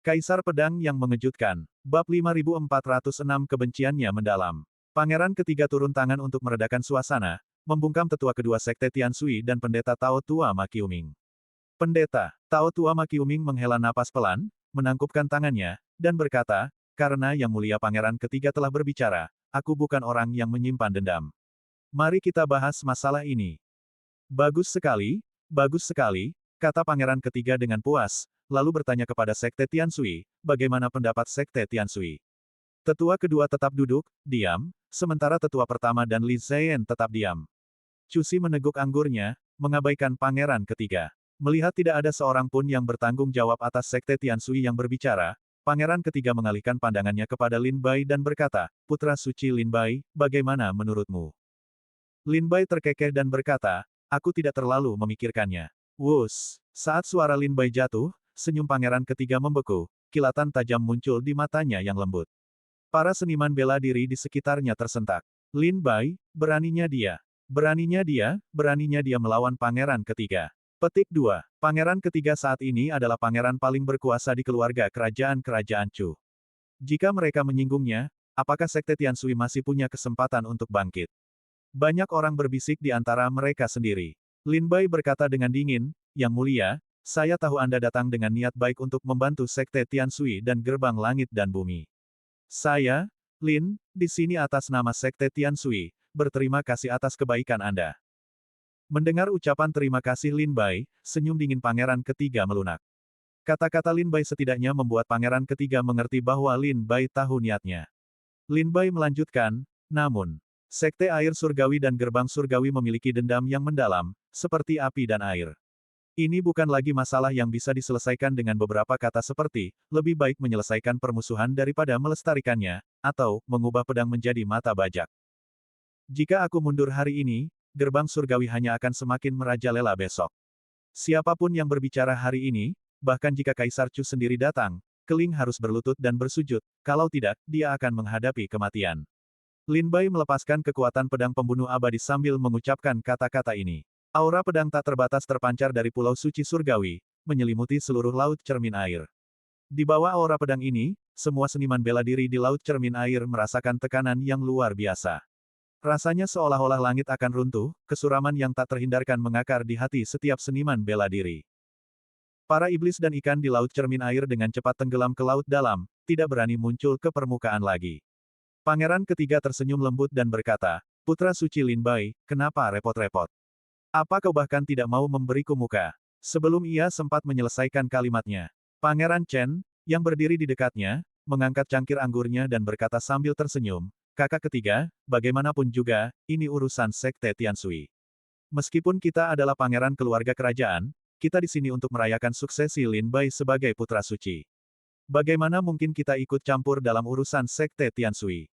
Kaisar Pedang yang Mengejutkan. Bab 5406 Kebenciannya Mendalam. Pangeran ketiga turun tangan untuk meredakan suasana, membungkam tetua kedua sekte Tianshui dan pendeta Tao Tua Makiuming. Pendeta Tao Tua Makiuming menghela napas pelan, menangkupkan tangannya, dan berkata, karena Yang Mulia Pangeran ketiga telah berbicara, aku bukan orang yang menyimpan dendam. Mari kita bahas masalah ini. Bagus sekali, kata Pangeran ketiga dengan puas, lalu bertanya kepada Sekte Tianshui, bagaimana pendapat Sekte Tianshui? Tetua kedua tetap duduk, diam, sementara tetua pertama dan Li Ziyan tetap diam. Cusi meneguk anggurnya, mengabaikan Pangeran ketiga. Melihat tidak ada seorang pun yang bertanggung jawab atas Sekte Tianshui yang berbicara, Pangeran ketiga mengalihkan pandangannya kepada Lin Bai dan berkata, Putra Suci Lin Bai, bagaimana menurutmu? Lin Bai terkekeh dan berkata, aku tidak terlalu memikirkannya. Wus, saat suara Lin Bai jatuh, senyum Pangeran ketiga membeku, kilatan tajam muncul di matanya yang lembut. Para seniman bela diri di sekitarnya tersentak. Lin Bai, beraninya dia melawan Pangeran ketiga. Petik 2. Pangeran ketiga saat ini adalah pangeran paling berkuasa di keluarga kerajaan-kerajaan Chu. Jika mereka menyinggungnya, apakah Sekte Tianshui masih punya kesempatan untuk bangkit? Banyak orang berbisik di antara mereka sendiri. Lin Bai berkata dengan dingin, Yang Mulia, saya tahu Anda datang dengan niat baik untuk membantu Sekte Tianshui dan Gerbang Langit dan Bumi. Saya, Lin, di sini atas nama Sekte Tianshui, berterima kasih atas kebaikan Anda. Mendengar ucapan terima kasih Lin Bai, senyum dingin Pangeran ketiga melunak. Kata-kata Lin Bai setidaknya membuat Pangeran ketiga mengerti bahwa Lin Bai tahu niatnya. Lin Bai melanjutkan, namun, Sekte Air Surgawi dan Gerbang Surgawi memiliki dendam yang mendalam, seperti api dan air. Ini bukan lagi masalah yang bisa diselesaikan dengan beberapa kata seperti, lebih baik menyelesaikan permusuhan daripada melestarikannya, atau, mengubah pedang menjadi mata bajak. Jika aku mundur hari ini, Gerbang Surgawi hanya akan semakin merajalela besok. Siapapun yang berbicara hari ini, bahkan jika Kaisar Chu sendiri datang, Keling harus berlutut dan bersujud, kalau tidak, dia akan menghadapi kematian. Lin Bai melepaskan kekuatan pedang pembunuh abadi sambil mengucapkan kata-kata ini. Aura pedang tak terbatas terpancar dari Pulau Suci Surgawi, menyelimuti seluruh Laut Cermin Air. Di bawah aura pedang ini, semua seniman bela diri di Laut Cermin Air merasakan tekanan yang luar biasa. Rasanya seolah-olah langit akan runtuh, kesuraman yang tak terhindarkan mengakar di hati setiap seniman bela diri. Para iblis dan ikan di Laut Cermin Air dengan cepat tenggelam ke laut dalam, tidak berani muncul ke permukaan lagi. Pangeran ketiga tersenyum lembut dan berkata, Putra Suci Lin Bai, kenapa repot-repot? Apa kau bahkan tidak mau memberiku muka? Sebelum ia sempat menyelesaikan kalimatnya, Pangeran Chen, yang berdiri di dekatnya, mengangkat cangkir anggurnya dan berkata sambil tersenyum, kakak ketiga, bagaimanapun juga, ini urusan Sekte Tianshui. Meskipun kita adalah pangeran keluarga kerajaan, kita di sini untuk merayakan suksesi Lin Bai sebagai putra suci. Bagaimana mungkin kita ikut campur dalam urusan Sekte Tianshui?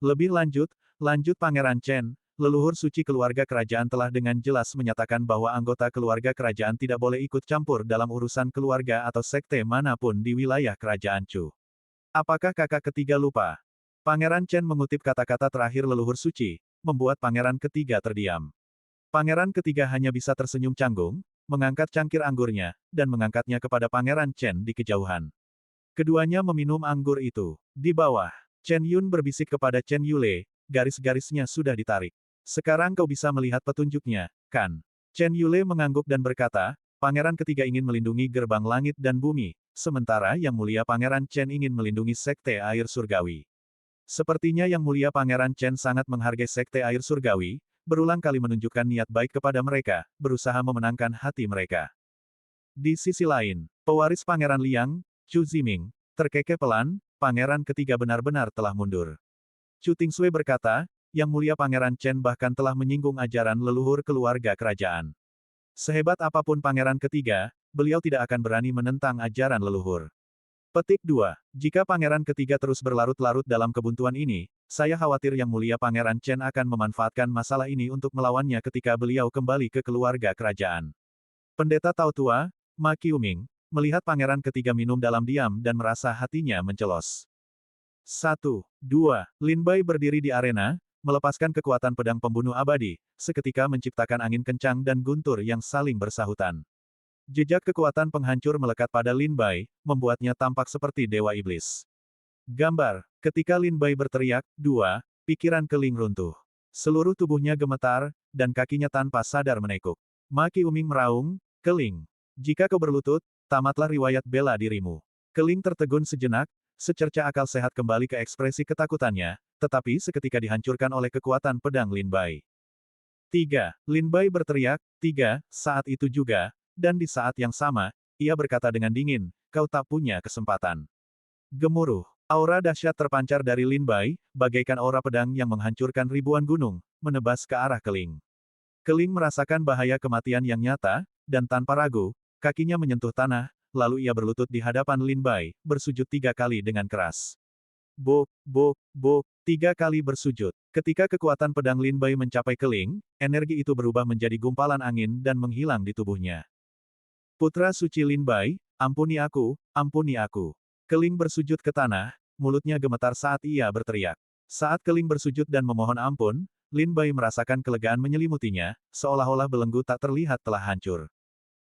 Lebih lanjut Pangeran Chen, leluhur suci keluarga kerajaan telah dengan jelas menyatakan bahwa anggota keluarga kerajaan tidak boleh ikut campur dalam urusan keluarga atau sekte manapun di wilayah kerajaan Chu. Apakah kakak ketiga lupa? Pangeran Chen mengutip kata-kata terakhir leluhur suci, membuat pangeran ketiga terdiam. Pangeran ketiga hanya bisa tersenyum canggung, mengangkat cangkir anggurnya, dan mengangkatnya kepada Pangeran Chen di kejauhan. Keduanya meminum anggur itu. Di bawah, Chen Yun berbisik kepada Chen Yule, garis-garisnya sudah ditarik. Sekarang kau bisa melihat petunjuknya, kan? Chen Yule mengangguk dan berkata, Pangeran ketiga ingin melindungi gerbang langit dan bumi, sementara Yang Mulia Pangeran Chen ingin melindungi Sekte Air Surgawi. Sepertinya Yang Mulia Pangeran Chen sangat menghargai Sekte Air Surgawi, berulang kali menunjukkan niat baik kepada mereka, berusaha memenangkan hati mereka. Di sisi lain, pewaris Pangeran Liang, Chu Ziming, terkekeh pelan, Pangeran ketiga benar-benar telah mundur. Chu Tingsui berkata, Yang Mulia Pangeran Chen bahkan telah menyinggung ajaran leluhur keluarga kerajaan. Sehebat apapun Pangeran ketiga, beliau tidak akan berani menentang ajaran leluhur. Petik 2. Jika Pangeran ketiga terus berlarut-larut dalam kebuntuan ini, saya khawatir Yang Mulia Pangeran Chen akan memanfaatkan masalah ini untuk melawannya ketika beliau kembali ke keluarga kerajaan. Pendeta Tao Tua, Ma Qiuming, melihat Pangeran ketiga minum dalam diam dan merasa hatinya mencelos. 1. 2. Lin Bai berdiri di arena, melepaskan kekuatan pedang pembunuh abadi, seketika menciptakan angin kencang dan guntur yang saling bersahutan. Jejak kekuatan penghancur melekat pada Lin Bai, membuatnya tampak seperti dewa iblis. Gambar, ketika Lin Bai berteriak, pikiran Keling runtuh. Seluruh tubuhnya gemetar, dan kakinya tanpa sadar menekuk. Ma Qiuming meraung, Keling. Jika kau berlutut, tamatlah riwayat bela dirimu. Keling tertegun sejenak, secerca akal sehat kembali ke ekspresi ketakutannya, tetapi seketika dihancurkan oleh kekuatan pedang Lin Bai. 3. Lin Bai berteriak, 3, saat itu juga, dan di saat yang sama, ia berkata dengan dingin, kau tak punya kesempatan. Gemuruh. Aura dahsyat terpancar dari Lin Bai, bagaikan aura pedang yang menghancurkan ribuan gunung, menebas ke arah Keling. Keling merasakan bahaya kematian yang nyata, dan tanpa ragu, kakinya menyentuh tanah, lalu ia berlutut di hadapan Lin Bai, bersujud 3 kali dengan keras. Bok, bok, bok, 3 kali bersujud. Ketika kekuatan pedang Lin Bai mencapai Keling, energi itu berubah menjadi gumpalan angin dan menghilang di tubuhnya. Putra suci Lin Bai, ampuni aku, ampuni aku. Keling bersujud ke tanah, mulutnya gemetar saat ia berteriak. Saat Keling bersujud dan memohon ampun, Lin Bai merasakan kelegaan menyelimutinya, seolah-olah belenggu tak terlihat telah hancur.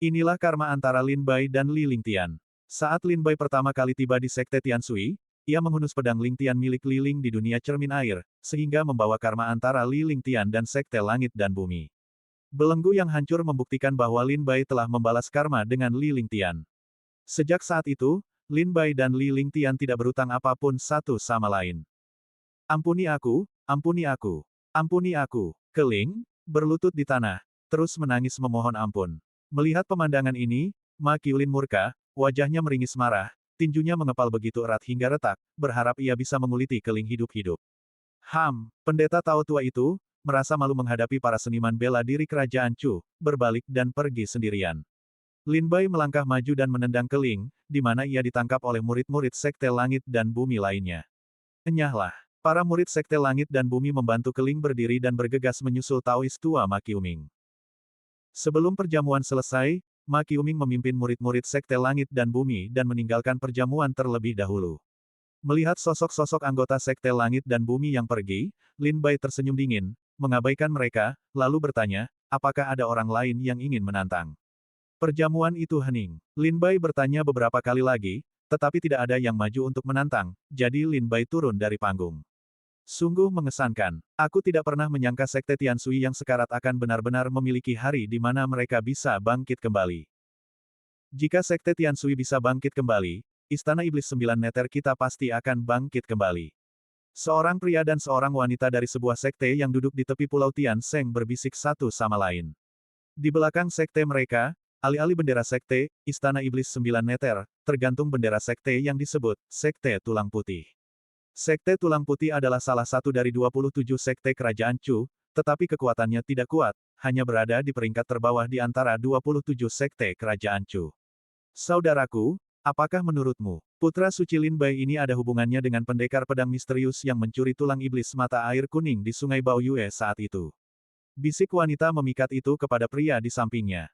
Inilah karma antara Lin Bai dan Li Lingtian. Saat Lin Bai pertama kali tiba di Sekte Tiansui, ia menghunus pedang Lingtian milik Li Ling di dunia cermin air, sehingga membawa karma antara Li Lingtian dan Sekte Langit dan Bumi. Belenggu yang hancur membuktikan bahwa Lin Bai telah membalas karma dengan Li Lingtian. Sejak saat itu, Lin Bai dan Li Lingtian tidak berutang apapun satu sama lain. Ampuni aku, ampuni aku, ampuni aku. Keling, berlutut di tanah, terus menangis memohon ampun. Melihat pemandangan ini, Ma Qiulin murka, wajahnya meringis marah, tinjunya mengepal begitu erat hingga retak, berharap ia bisa menguliti Keling hidup-hidup. Pendeta Tao tua itu, merasa malu menghadapi para seniman bela diri kerajaan Chu, berbalik dan pergi sendirian. Lin Bai melangkah maju dan menendang Keling, di mana ia ditangkap oleh murid-murid Sekte Langit dan Bumi lainnya. Enyahlah. Para murid Sekte Langit dan Bumi membantu Keling berdiri dan bergegas menyusul Taois tua Ma Qiuming. Sebelum perjamuan selesai, Ma Qiuming memimpin murid-murid Sekte Langit dan Bumi dan meninggalkan perjamuan terlebih dahulu. Melihat sosok-sosok anggota Sekte Langit dan Bumi yang pergi, Lin Bai tersenyum dingin, mengabaikan mereka, lalu bertanya, apakah ada orang lain yang ingin menantang? Perjamuan itu hening. Lin Bai bertanya beberapa kali lagi, tetapi tidak ada yang maju untuk menantang, jadi Lin Bai turun dari panggung. Sungguh mengesankan. Aku tidak pernah menyangka Sekte Tiansui yang sekarat akan benar-benar memiliki hari di mana mereka bisa bangkit kembali. Jika Sekte Tiansui bisa bangkit kembali, Istana Iblis 9 Meter kita pasti akan bangkit kembali. Seorang pria dan seorang wanita dari sebuah sekte yang duduk di tepi Pulau Tian Seng berbisik satu sama lain. Di belakang sekte mereka, alih-alih bendera sekte, Istana Iblis 9 Meter, tergantung bendera sekte yang disebut, Sekte Tulang Putih. Sekte Tulang Putih adalah salah satu dari 27 sekte kerajaan Chu, tetapi kekuatannya tidak kuat, hanya berada di peringkat terbawah di antara 27 sekte kerajaan Chu. Saudaraku, apakah menurutmu, putra suci Lin Bai ini ada hubungannya dengan pendekar pedang misterius yang mencuri tulang iblis mata air kuning di Sungai Baoyue saat itu? Bisik wanita memikat itu kepada pria di sampingnya.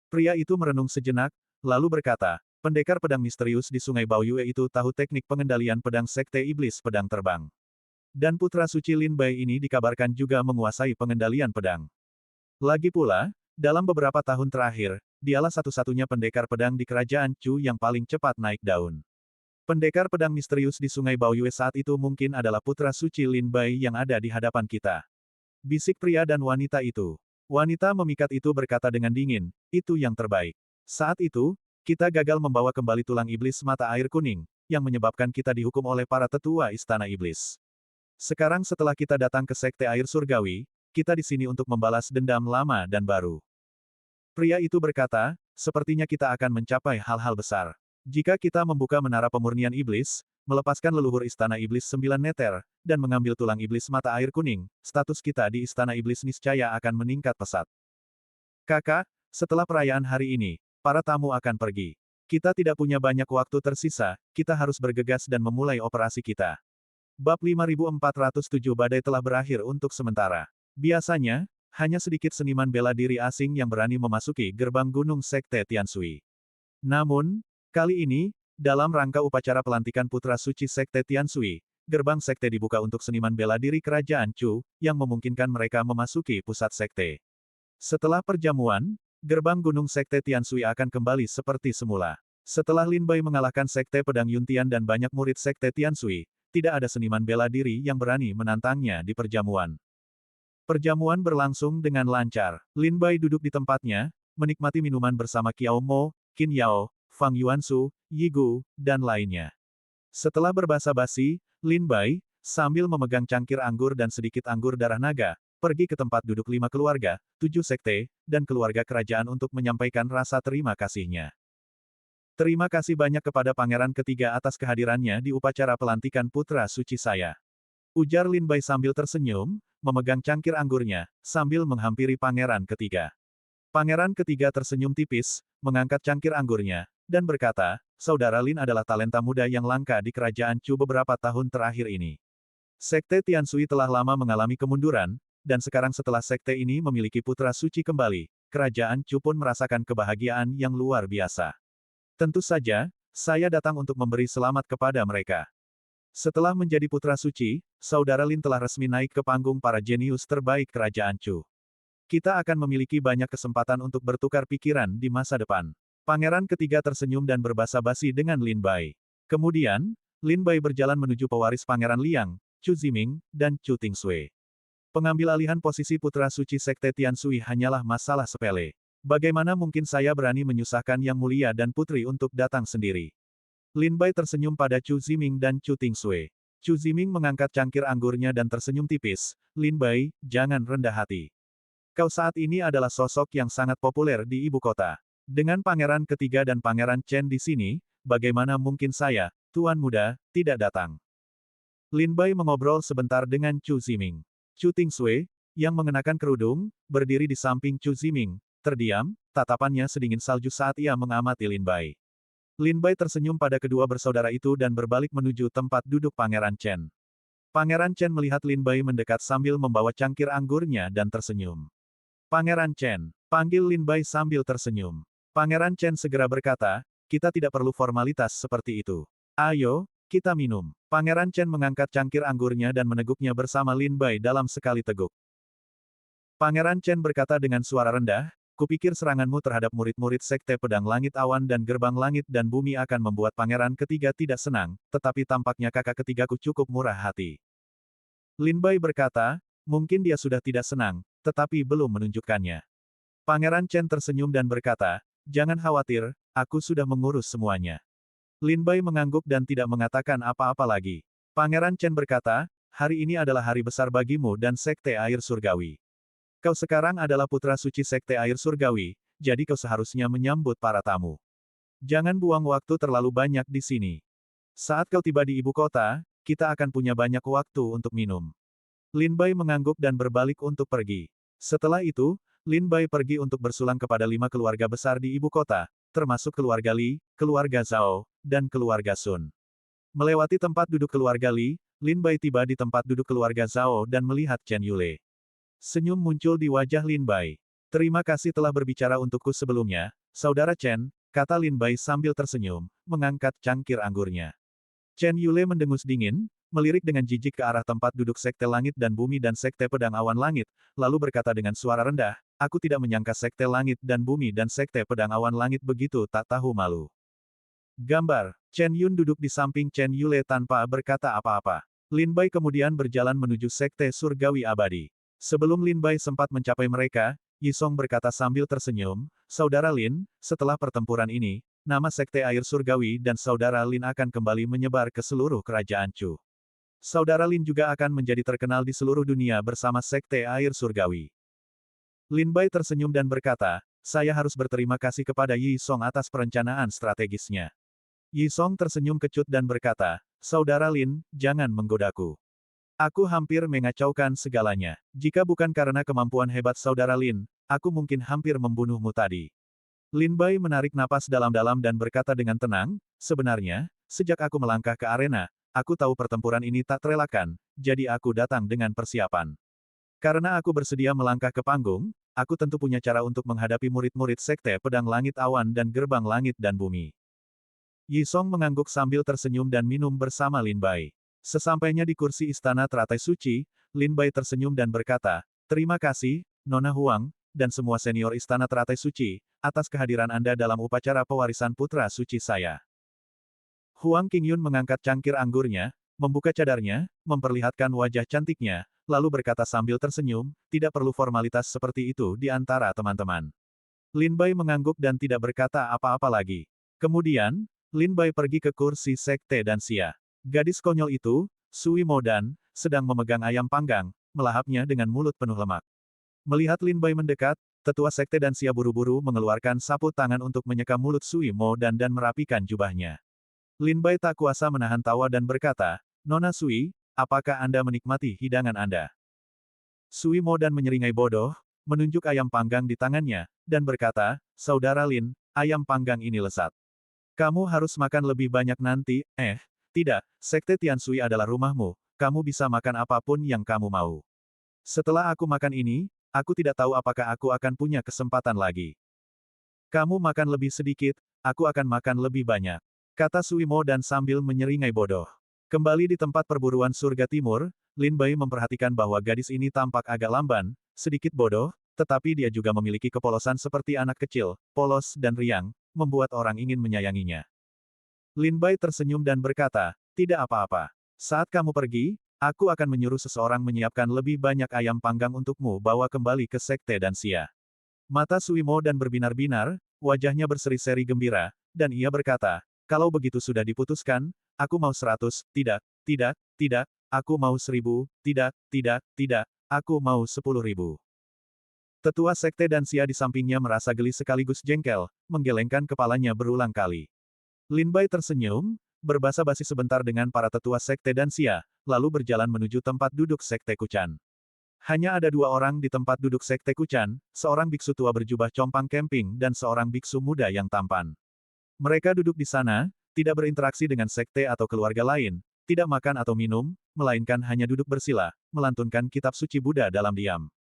Pria itu merenung sejenak, lalu berkata, pendekar pedang misterius di Sungai Baoyue itu tahu teknik pengendalian pedang sekte iblis pedang terbang. Dan putra suci Lin Bai ini dikabarkan juga menguasai pengendalian pedang. Lagi pula, dalam beberapa tahun terakhir, dialah satu-satunya pendekar pedang di kerajaan Chu yang paling cepat naik daun. Pendekar pedang misterius di Sungai Baoyue saat itu mungkin adalah putra suci Lin Bai yang ada di hadapan kita. Bisik pria dan wanita itu. Wanita memikat itu berkata dengan dingin, itu yang terbaik. Saat itu, kita gagal membawa kembali tulang iblis mata air kuning, yang menyebabkan kita dihukum oleh para tetua istana iblis. Sekarang setelah kita datang ke Sekte Air Surgawi, kita di sini untuk membalas dendam lama dan baru. Pria itu berkata, sepertinya kita akan mencapai hal-hal besar. Jika kita membuka menara pemurnian iblis, melepaskan leluhur Istana Iblis 9 Meter, dan mengambil tulang iblis mata air kuning, status kita di Istana Iblis niscaya akan meningkat pesat. Kakak, setelah perayaan hari ini, para tamu akan pergi. Kita tidak punya banyak waktu tersisa, kita harus bergegas dan memulai operasi kita. Bab 5407 badai telah berakhir untuk sementara. Biasanya, hanya sedikit seniman bela diri asing yang berani memasuki gerbang gunung Sekte Tiansui. Namun, kali ini, dalam rangka upacara pelantikan putra suci Sekte Tiansui, gerbang sekte dibuka untuk seniman bela diri kerajaan Chu, yang memungkinkan mereka memasuki pusat sekte. Setelah perjamuan, gerbang Gunung Sekte Tianshui akan kembali seperti semula. Setelah Lin Bai mengalahkan Sekte Pedang Yuntian dan banyak murid Sekte Tianshui, tidak ada seniman bela diri yang berani menantangnya di perjamuan. Perjamuan berlangsung dengan lancar. Lin Bai duduk di tempatnya, menikmati minuman bersama Qiao Mo, Qin Yao, Fang Yuansu, Yi Gu, dan lainnya. Setelah berbasa-basi, Lin Bai, sambil memegang cangkir anggur dan sedikit anggur darah naga, pergi ke tempat duduk 5 keluarga, 7 sekte, dan keluarga kerajaan untuk menyampaikan rasa terima kasihnya. Terima kasih banyak kepada Pangeran Ketiga atas kehadirannya di upacara pelantikan putra suci saya. Ujar Lin Bai sambil tersenyum, memegang cangkir anggurnya, sambil menghampiri Pangeran Ketiga. Pangeran Ketiga tersenyum tipis, mengangkat cangkir anggurnya, dan berkata, Saudara Lin adalah talenta muda yang langka di kerajaan Chu beberapa tahun terakhir ini. Sekte Tianshui telah lama mengalami kemunduran, dan sekarang setelah sekte ini memiliki putra suci kembali, kerajaan Chu pun merasakan kebahagiaan yang luar biasa. Tentu saja, saya datang untuk memberi selamat kepada mereka. Setelah menjadi putra suci, Saudara Lin telah resmi naik ke panggung para jenius terbaik kerajaan Chu. Kita akan memiliki banyak kesempatan untuk bertukar pikiran di masa depan. Pangeran Ketiga tersenyum dan berbasa-basi dengan Lin Bai. Kemudian, Lin Bai berjalan menuju pewaris Pangeran Liang, Chu Ziming, dan Chu Tingsui. Pengambil alihan posisi putra suci Sekte Tianshui hanyalah masalah sepele. Bagaimana mungkin saya berani menyusahkan Yang Mulia dan Putri untuk datang sendiri? Lin Bai tersenyum pada Chu Ziming dan Chu Tingsui. Chu Ziming mengangkat cangkir anggurnya dan tersenyum tipis. Lin Bai, jangan rendah hati. Kau saat ini adalah sosok yang sangat populer di ibu kota. Dengan Pangeran Ketiga dan Pangeran Chen di sini, bagaimana mungkin saya, Tuan Muda, tidak datang? Lin Bai mengobrol sebentar dengan Chu Ziming. Chu Tingsui, yang mengenakan kerudung, berdiri di samping Chu Ziming, terdiam, tatapannya sedingin salju saat ia mengamati Lin Bai. Lin Bai tersenyum pada kedua bersaudara itu dan berbalik menuju tempat duduk Pangeran Chen. Pangeran Chen melihat Lin Bai mendekat sambil membawa cangkir anggurnya dan tersenyum. Pangeran Chen, panggil Lin Bai sambil tersenyum. Pangeran Chen segera berkata, kita tidak perlu formalitas seperti itu. Ayo, kita minum. Pangeran Chen mengangkat cangkir anggurnya dan meneguknya bersama Lin Bai dalam sekali teguk. Pangeran Chen berkata dengan suara rendah, kupikir seranganmu terhadap murid-murid Sekte Pedang Langit Awan dan Gerbang Langit dan Bumi akan membuat Pangeran Ketiga tidak senang, tetapi tampaknya kakak ketigaku cukup murah hati. Lin Bai berkata, mungkin dia sudah tidak senang, tetapi belum menunjukkannya. Pangeran Chen tersenyum dan berkata, jangan khawatir, aku sudah mengurus semuanya. Lin Bai mengangguk dan tidak mengatakan apa-apa lagi. Pangeran Chen berkata, hari ini adalah hari besar bagimu dan Sekte Air Surgawi. Kau sekarang adalah putra suci Sekte Air Surgawi, jadi kau seharusnya menyambut para tamu. Jangan buang waktu terlalu banyak di sini. Saat kau tiba di ibu kota, kita akan punya banyak waktu untuk minum. Lin Bai mengangguk dan berbalik untuk pergi. Setelah itu, Lin Bai pergi untuk bersulang kepada 5 keluarga besar di ibu kota, termasuk keluarga Li, keluarga Zhao, dan keluarga Sun. Melewati tempat duduk keluarga Li, Lin Bai tiba di tempat duduk keluarga Zhao dan melihat Chen Yule. Senyum muncul di wajah Lin Bai. Terima kasih telah berbicara untukku sebelumnya, Saudara Chen, kata Lin Bai sambil tersenyum, mengangkat cangkir anggurnya. Chen Yule mendengus dingin, melirik dengan jijik ke arah tempat duduk Sekte Langit dan Bumi dan Sekte Pedang Awan Langit, lalu berkata dengan suara rendah, aku tidak menyangka Sekte Langit dan Bumi dan Sekte Pedang Awan Langit begitu tak tahu malu. Gambar, Chen Yun duduk di samping Chen Yule tanpa berkata apa-apa. Lin Bai kemudian berjalan menuju Sekte Surgawi Abadi. Sebelum Lin Bai sempat mencapai mereka, Yi Song berkata sambil tersenyum, Saudara Lin, setelah pertempuran ini, nama Sekte Air Surgawi dan Saudara Lin akan kembali menyebar ke seluruh kerajaan Chu. Saudara Lin juga akan menjadi terkenal di seluruh dunia bersama Sekte Air Surgawi. Lin Bai tersenyum dan berkata, saya harus berterima kasih kepada Yi Song atas perencanaan strategisnya. Yi Song tersenyum kecut dan berkata, Saudara Lin, jangan menggodaku. Aku hampir mengacaukan segalanya. Jika bukan karena kemampuan hebat Saudara Lin, aku mungkin hampir membunuhmu tadi. Lin Bai menarik napas dalam-dalam dan berkata dengan tenang, sebenarnya, sejak aku melangkah ke arena, aku tahu pertempuran ini tak terelakkan, jadi aku datang dengan persiapan. Karena aku bersedia melangkah ke panggung, aku tentu punya cara untuk menghadapi murid-murid Sekte Pedang Langit Awan dan Gerbang Langit dan Bumi. Yi Song mengangguk sambil tersenyum dan minum bersama Lin Bai. Sesampainya di kursi istana teratai suci, Lin Bai tersenyum dan berkata, terima kasih, Nona Huang, dan semua senior Istana Teratai Suci, atas kehadiran Anda dalam upacara pewarisan putra suci saya. Huang Qingyun mengangkat cangkir anggurnya, membuka cadarnya, memperlihatkan wajah cantiknya, lalu berkata sambil tersenyum, tidak perlu formalitas seperti itu di antara teman-teman. Lin Bai mengangguk dan tidak berkata apa-apa lagi. Kemudian, Lin Bai pergi ke kursi sekte dan Xia. Gadis konyol itu, Sui Mo Dan, sedang memegang ayam panggang, melahapnya dengan mulut penuh lemak. Melihat Lin Bai mendekat, tetua sekte dan Xia buru-buru mengeluarkan sapu tangan untuk menyeka mulut Sui Mo Dan merapikan jubahnya. Lin Bai tak kuasa menahan tawa dan berkata, Nona Sui, apakah Anda menikmati hidangan Anda? Sui Mo Dan menyeringai bodoh, menunjuk ayam panggang di tangannya, dan berkata, Saudara Lin, ayam panggang ini lezat. Kamu harus makan lebih banyak nanti, tidak, Sekte Tiansui adalah rumahmu, kamu bisa makan apapun yang kamu mau. Setelah aku makan ini, aku tidak tahu apakah aku akan punya kesempatan lagi. Kamu makan lebih sedikit, aku akan makan lebih banyak. Kata Sui Mo Dan sambil menyeringai bodoh. Kembali di tempat perburuan surga timur, Lin Bai memperhatikan bahwa gadis ini tampak agak lamban, sedikit bodoh, tetapi dia juga memiliki kepolosan seperti anak kecil, polos dan riang, membuat orang ingin menyayanginya. Lin Bai tersenyum dan berkata, tidak apa-apa. Saat kamu pergi, aku akan menyuruh seseorang menyiapkan lebih banyak ayam panggang untukmu bawa kembali ke Sekte dan Xia. Mata Sui Mo Dan berbinar-binar, wajahnya berseri-seri gembira, dan ia berkata, kalau begitu sudah diputuskan, aku mau 100, tidak, aku mau 1000, tidak, aku mau 10.000. Tetua Sekte dan Xia di sampingnya merasa geli sekaligus jengkel, menggelengkan kepalanya berulang kali. Lin Bai tersenyum, berbasa-basi sebentar dengan para tetua Sekte dan Xia, lalu berjalan menuju tempat duduk Sekte Kucan. Hanya ada 2 orang di tempat duduk Sekte Kucan, seorang biksu tua berjubah compang camping dan seorang biksu muda yang tampan. Mereka duduk di sana, tidak berinteraksi dengan sekte atau keluarga lain, tidak makan atau minum, melainkan hanya duduk bersila, melantunkan kitab suci Buddha dalam diam.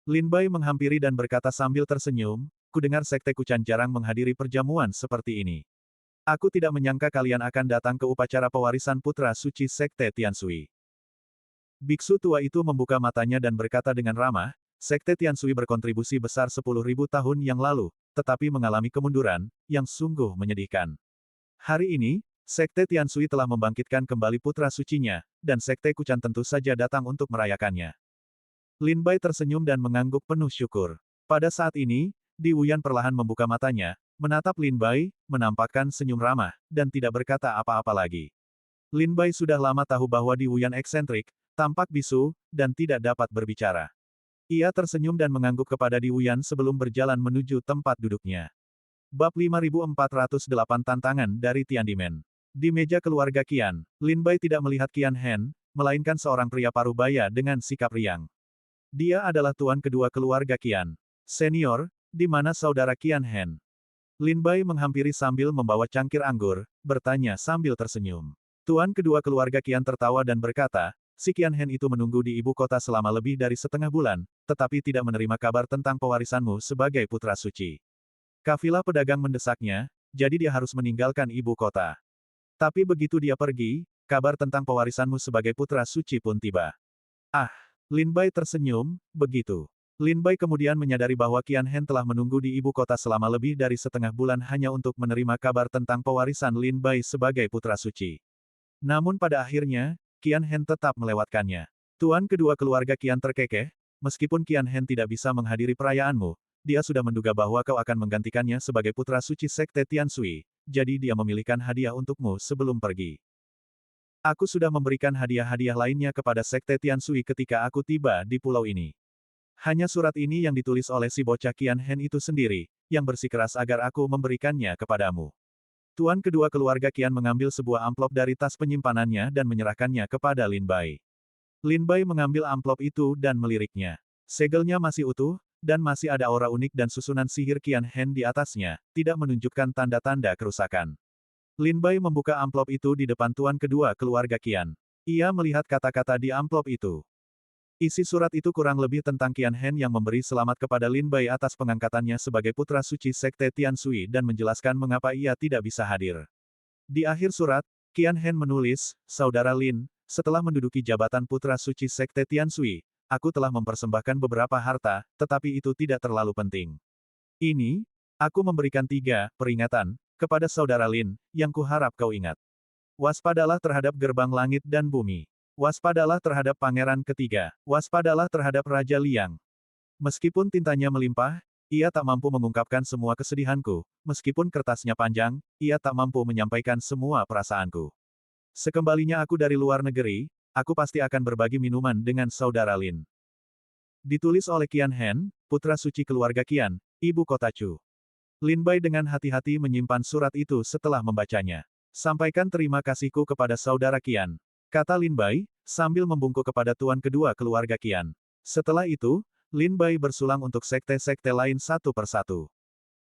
Lin Bai menghampiri dan berkata sambil tersenyum, kudengar Sekte Kucan jarang menghadiri perjamuan seperti ini. Aku tidak menyangka kalian akan datang ke upacara pewarisan putra suci Sekte Tiansui. Biksu tua itu membuka matanya dan berkata dengan ramah, Sekte Tiansui berkontribusi besar 10.000 tahun yang lalu, tetapi mengalami kemunduran, yang sungguh menyedihkan. Hari ini, Sekte Tiansui telah membangkitkan kembali putra sucinya, dan Sekte Kucan tentu saja datang untuk merayakannya. Lin Bai tersenyum dan mengangguk penuh syukur. Pada saat ini, Di Wuyan perlahan membuka matanya, menatap Lin Bai, menampakkan senyum ramah, dan tidak berkata apa-apa lagi. Lin Bai sudah lama tahu bahwa Di Wuyan eksentrik, tampak bisu, dan tidak dapat berbicara. Ia tersenyum dan mengangguk kepada Di Wuyan sebelum berjalan menuju tempat duduknya. Bab 5408 Tantangan dari Tiandimen. Di meja keluarga Qian, Lin Bai tidak melihat Qian Hen, melainkan seorang pria parubaya dengan sikap riang. Dia adalah tuan kedua keluarga Qian. Senior, di mana saudara Qian Hen? Lin Bai menghampiri sambil membawa cangkir anggur, bertanya sambil tersenyum. Tuan kedua keluarga Qian tertawa dan berkata, si Qian Hen itu menunggu di ibu kota selama lebih dari setengah bulan, tetapi tidak menerima kabar tentang pewarisanmu sebagai putra suci. Kafilah pedagang mendesaknya, jadi dia harus meninggalkan ibu kota. Tapi begitu dia pergi, kabar tentang pewarisanmu sebagai putra suci pun tiba. Ah, Lin Bai tersenyum, begitu. Lin Bai kemudian menyadari bahwa Qian Hen telah menunggu di ibu kota selama lebih dari setengah bulan hanya untuk menerima kabar tentang pewarisan Lin Bai sebagai putra suci. Namun pada akhirnya, Qian Hen tetap melewatkannya. Tuan kedua keluarga Qian terkekeh, meskipun Qian Hen tidak bisa menghadiri perayaanmu, dia sudah menduga bahwa kau akan menggantikannya sebagai putra suci Sekte Tiansui, jadi dia memilihkan hadiah untukmu sebelum pergi. Aku sudah memberikan hadiah-hadiah lainnya kepada Sekte Tiansui ketika aku tiba di pulau ini. Hanya surat ini yang ditulis oleh si bocah Qian Hen itu sendiri, yang bersikeras agar aku memberikannya kepadamu. Tuan kedua keluarga Qian mengambil sebuah amplop dari tas penyimpanannya dan menyerahkannya kepada Lin Bai. Lin Bai mengambil amplop itu dan meliriknya. Segelnya masih utuh, dan masih ada aura unik dan susunan sihir Qian Hen di atasnya, tidak menunjukkan tanda-tanda kerusakan. Lin Bai membuka amplop itu di depan tuan kedua keluarga Qian. Ia melihat kata-kata di amplop itu. Isi surat itu kurang lebih tentang Qian Hen yang memberi selamat kepada Lin Bai atas pengangkatannya sebagai putra suci Sekte Tiansui dan menjelaskan mengapa ia tidak bisa hadir. Di akhir surat, Qian Hen menulis, Saudara Lin, setelah menduduki jabatan putra suci Sekte Tiansui, aku telah mempersembahkan beberapa harta, tetapi itu tidak terlalu penting. Ini, aku memberikan 3 peringatan, kepada saudara Lin, yang kuharap kau ingat. Waspadalah terhadap gerbang langit dan bumi. Waspadalah terhadap pangeran ketiga. Waspadalah terhadap Raja Liang. Meskipun tintanya melimpah, ia tak mampu mengungkapkan semua kesedihanku. Meskipun kertasnya panjang, ia tak mampu menyampaikan semua perasaanku. Sekembalinya aku dari luar negeri, aku pasti akan berbagi minuman dengan saudara Lin. Ditulis oleh Qian Hen, putra suci keluarga Qian, ibu kota Chu. Lin Bai dengan hati-hati menyimpan surat itu setelah membacanya. Sampaikan terima kasihku kepada saudara Qian, kata Lin Bai, sambil membungkuk kepada tuan kedua keluarga Qian. Setelah itu, Lin Bai bersulang untuk sekte-sekte lain satu persatu.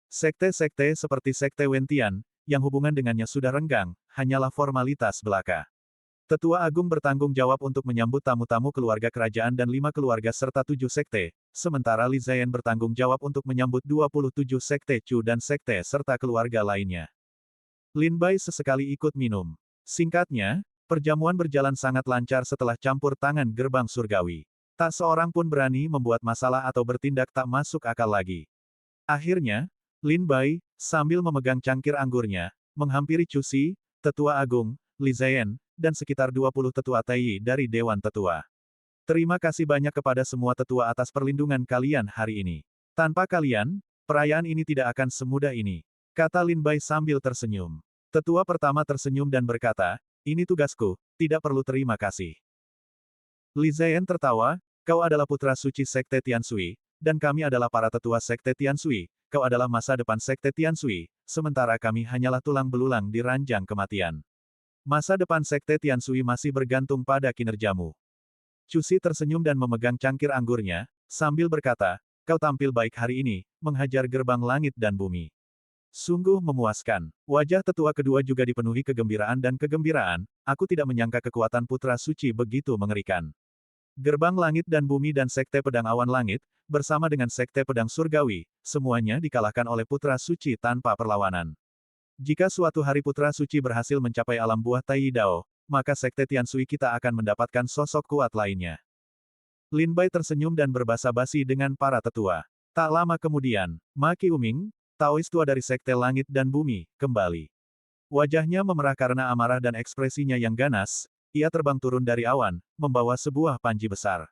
Sekte-sekte seperti Sekte Wentian, yang hubungan dengannya sudah renggang, hanyalah formalitas belaka. Tetua Agung bertanggung jawab untuk menyambut tamu-tamu keluarga kerajaan dan 5 keluarga serta 7 sekte, sementara Li Ziyan bertanggung jawab untuk menyambut 27 sekte Chu dan sekte serta keluarga lainnya. Lin Bai sesekali ikut minum. Singkatnya, perjamuan berjalan sangat lancar setelah campur tangan gerbang surgawi. Tak seorang pun berani membuat masalah atau bertindak tak masuk akal lagi. Akhirnya, Lin Bai, sambil memegang cangkir anggurnya, menghampiri Chu Si, Tetua Agung, Li Ziyan, dan sekitar 20 tetua Taiyi dari Dewan Tetua. Terima kasih banyak kepada semua tetua atas perlindungan kalian hari ini. Tanpa kalian, perayaan ini tidak akan semudah ini, kata Lin Bai sambil tersenyum. Tetua pertama tersenyum dan berkata, ini tugasku, tidak perlu terima kasih. Li Ziyan tertawa, kau adalah putra suci Sekte Tianshui, dan kami adalah para tetua Sekte Tianshui, kau adalah masa depan Sekte Tianshui, sementara kami hanyalah tulang belulang di ranjang kematian. Masa depan Sekte Tianshui masih bergantung pada kinerjamu. Chu Si tersenyum dan memegang cangkir anggurnya, sambil berkata, kau tampil baik hari ini, menghajar gerbang langit dan bumi. Sungguh memuaskan. Wajah tetua kedua juga dipenuhi kegembiraan dan kegembiraan, aku tidak menyangka kekuatan putra suci begitu mengerikan. Gerbang langit dan bumi dan Sekte Pedang Awan Langit, bersama dengan Sekte Pedang Surgawi, semuanya dikalahkan oleh putra suci tanpa perlawanan. Jika suatu hari putra suci berhasil mencapai alam buah Taiyi Dao, maka Sekte Tianshui kita akan mendapatkan sosok kuat lainnya. Lin Bai tersenyum dan berbasa-basi dengan para tetua. Tak lama kemudian, Ma Qiuming, Taois tua dari Sekte Langit dan Bumi, kembali. Wajahnya memerah karena amarah dan ekspresinya yang ganas, ia terbang turun dari awan, membawa sebuah panji besar.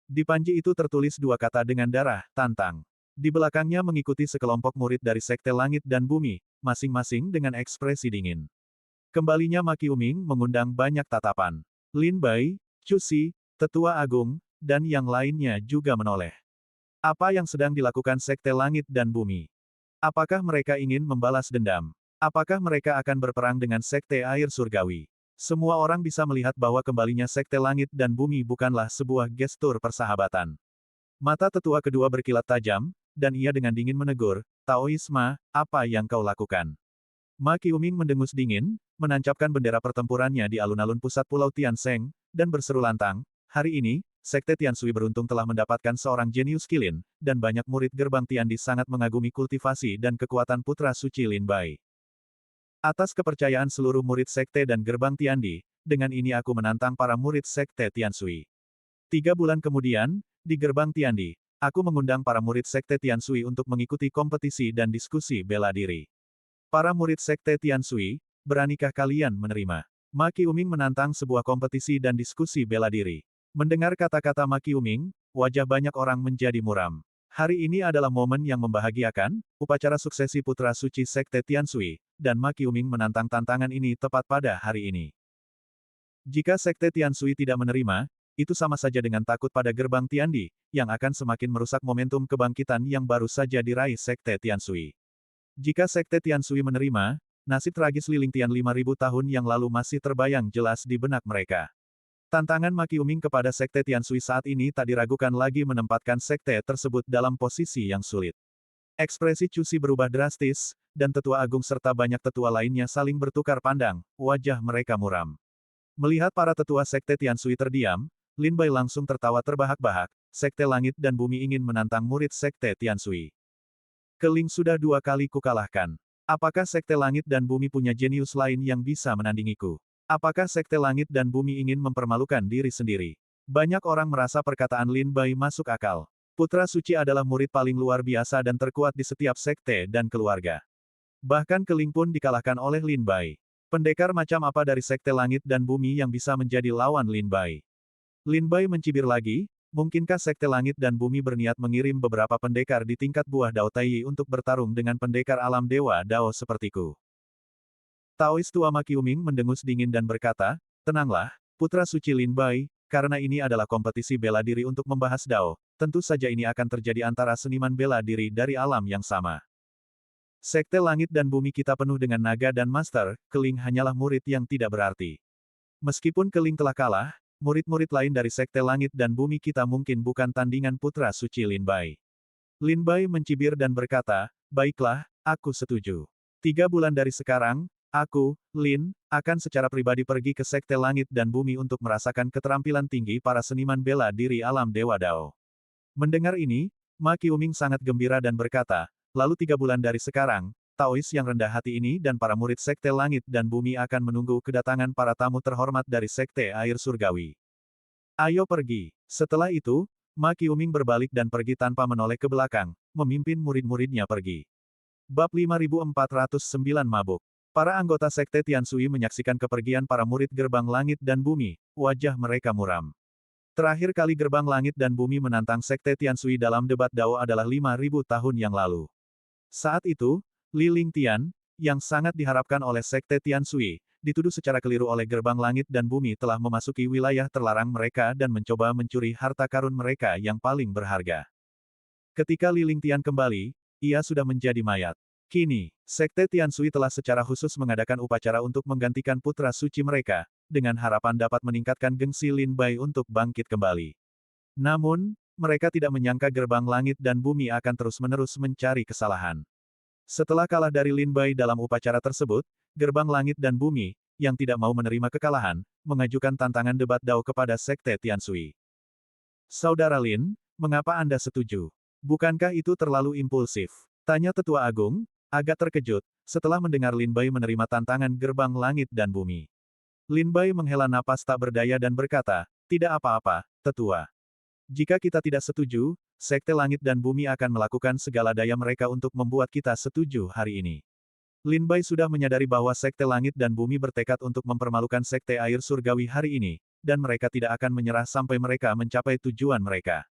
Di panji itu tertulis 2 kata dengan darah, tantang. Di belakangnya mengikuti sekelompok murid dari Sekte Langit dan Bumi, masing-masing dengan ekspresi dingin. Kembalinya Ma Qiuming mengundang banyak tatapan. Lin Bai, Chu Si, Tetua Agung, dan yang lainnya juga menoleh. Apa yang sedang dilakukan Sekte Langit dan Bumi? Apakah mereka ingin membalas dendam? Apakah mereka akan berperang dengan Sekte Air Surgawi? Semua orang bisa melihat bahwa kembalinya Sekte Langit dan Bumi bukanlah sebuah gestur persahabatan. Mata tetua kedua berkilat tajam, dan ia dengan dingin menegur, Taois Ma, apa yang kau lakukan? Ma Qiuming mendengus dingin, menancapkan bendera pertempurannya di alun-alun pusat Pulau Tiansheng, dan berseru lantang, hari ini, Sekte Tianshui beruntung telah mendapatkan seorang jenius kilin, dan banyak murid gerbang Tiandi sangat mengagumi kultivasi dan kekuatan putra suci Lin Bai. Atas kepercayaan seluruh murid Sekte dan gerbang Tiandi, dengan ini aku menantang para murid Sekte Tianshui. 3 bulan kemudian, di gerbang Tiandi, aku mengundang para murid Sekte Tianshui untuk mengikuti kompetisi dan diskusi bela diri. Para murid Sekte Tianshui, beranikah kalian menerima? Ma Qiuming menantang sebuah kompetisi dan diskusi bela diri. Mendengar kata-kata Ma Qiuming, wajah banyak orang menjadi muram. Hari ini adalah momen yang membahagiakan, upacara suksesi putra suci Sekte Tianshui, dan Ma Qiuming menantang tantangan ini tepat pada hari ini. Jika Sekte Tianshui tidak menerima, itu sama saja dengan takut pada gerbang Tiandi, yang akan semakin merusak momentum kebangkitan yang baru saja diraih Sekte Tianshui. Jika Sekte Tianshui menerima, nasib tragis Liling Tian 5000 tahun yang lalu masih terbayang jelas di benak mereka. Tantangan Ma Qiuming kepada Sekte Tianshui saat ini tak diragukan lagi menempatkan sekte tersebut dalam posisi yang sulit. Ekspresi Chu Si berubah drastis, dan Tetua Agung serta banyak tetua lainnya saling bertukar pandang, wajah mereka muram. Melihat para tetua Sekte Tianshui terdiam, Lin Bai langsung tertawa terbahak-bahak, Sekte Langit dan Bumi ingin menantang murid Sekte Tianshui. Keling sudah 2 kali kukalahkan. Apakah Sekte Langit dan Bumi punya jenius lain yang bisa menandingiku? Apakah Sekte Langit dan Bumi ingin mempermalukan diri sendiri? Banyak orang merasa perkataan Lin Bai masuk akal. Putra Suci adalah murid paling luar biasa dan terkuat di setiap sekte dan keluarga. Bahkan Keling pun dikalahkan oleh Lin Bai. Pendekar macam apa dari sekte langit dan bumi yang bisa menjadi lawan Lin Bai? Lin Bai mencibir lagi, mungkinkah sekte langit dan bumi berniat mengirim beberapa pendekar di tingkat buah Dao Taiyi untuk bertarung dengan pendekar alam dewa Dao sepertiku? Taois tua Ma Qiuming mendengus dingin dan berkata, tenanglah, Putra Suci Lin Bai, karena ini adalah kompetisi bela diri untuk membahas Dao, tentu saja ini akan terjadi antara seniman bela diri dari alam yang sama. Sekte langit dan bumi kita penuh dengan naga dan master, Keling hanyalah murid yang tidak berarti. Meskipun Keling telah kalah, murid-murid lain dari sekte langit dan bumi kita mungkin bukan tandingan Putra Suci Lin Bai. Lin Bai mencibir dan berkata, baiklah, aku setuju. 3 bulan dari sekarang, aku, Lin, akan secara pribadi pergi ke Sekte Langit dan Bumi untuk merasakan keterampilan tinggi para seniman bela diri alam Dewa Dao. Mendengar ini, Ma Qiuming sangat gembira dan berkata, lalu 3 bulan dari sekarang, Taois yang rendah hati ini dan para murid Sekte Langit dan Bumi akan menunggu kedatangan para tamu terhormat dari Sekte Air Surgawi. Ayo pergi. Setelah itu, Ma Qiuming berbalik dan pergi tanpa menoleh ke belakang, memimpin murid-muridnya pergi. Bab 5409 Mabuk. Para anggota Sekte Tianshui menyaksikan kepergian para murid Gerbang Langit dan Bumi, wajah mereka muram. Terakhir kali Gerbang Langit dan Bumi menantang Sekte Tianshui dalam debat Dao adalah 5.000 tahun yang lalu. Saat itu, Li Lingtian, yang sangat diharapkan oleh Sekte Tianshui, dituduh secara keliru oleh Gerbang Langit dan Bumi telah memasuki wilayah terlarang mereka dan mencoba mencuri harta karun mereka yang paling berharga. Ketika Li Lingtian kembali, ia sudah menjadi mayat. Kini, Sekte Tianshui telah secara khusus mengadakan upacara untuk menggantikan putra suci mereka, dengan harapan dapat meningkatkan gengsi Lin Bai untuk bangkit kembali. Namun, mereka tidak menyangka Gerbang Langit dan Bumi akan terus-menerus mencari kesalahan. Setelah kalah dari Lin Bai dalam upacara tersebut, Gerbang Langit dan Bumi, yang tidak mau menerima kekalahan, mengajukan tantangan debat Dao kepada Sekte Tianshui. Saudara Lin, mengapa Anda setuju? Bukankah itu terlalu impulsif? Tanya Tetua Agung, agak terkejut, setelah mendengar Lin Bai menerima tantangan Gerbang Langit dan Bumi. Lin Bai menghela napas tak berdaya dan berkata, tidak apa-apa, Tetua. Jika kita tidak setuju, Sekte Langit dan Bumi akan melakukan segala daya mereka untuk membuat kita setuju hari ini. Lin Bai sudah menyadari bahwa Sekte Langit dan Bumi bertekad untuk mempermalukan Sekte Air Surgawi hari ini, dan mereka tidak akan menyerah sampai mereka mencapai tujuan mereka.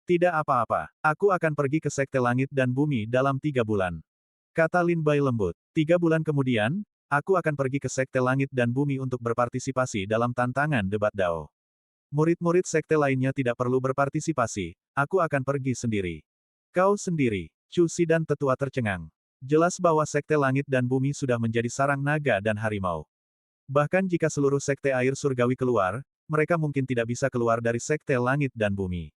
Tidak apa-apa, aku akan pergi ke Sekte Langit dan Bumi dalam 3 bulan. Kata Lin Bai lembut. 3 bulan kemudian, aku akan pergi ke Sekte Langit dan Bumi untuk berpartisipasi dalam tantangan debat Dao. Murid-murid sekte lainnya tidak perlu berpartisipasi, aku akan pergi sendiri. Kau sendiri, Chu Si dan Tetua tercengang. Jelas bahwa Sekte Langit dan Bumi sudah menjadi sarang naga dan harimau. Bahkan jika seluruh Sekte Air Surgawi keluar, mereka mungkin tidak bisa keluar dari Sekte Langit dan Bumi.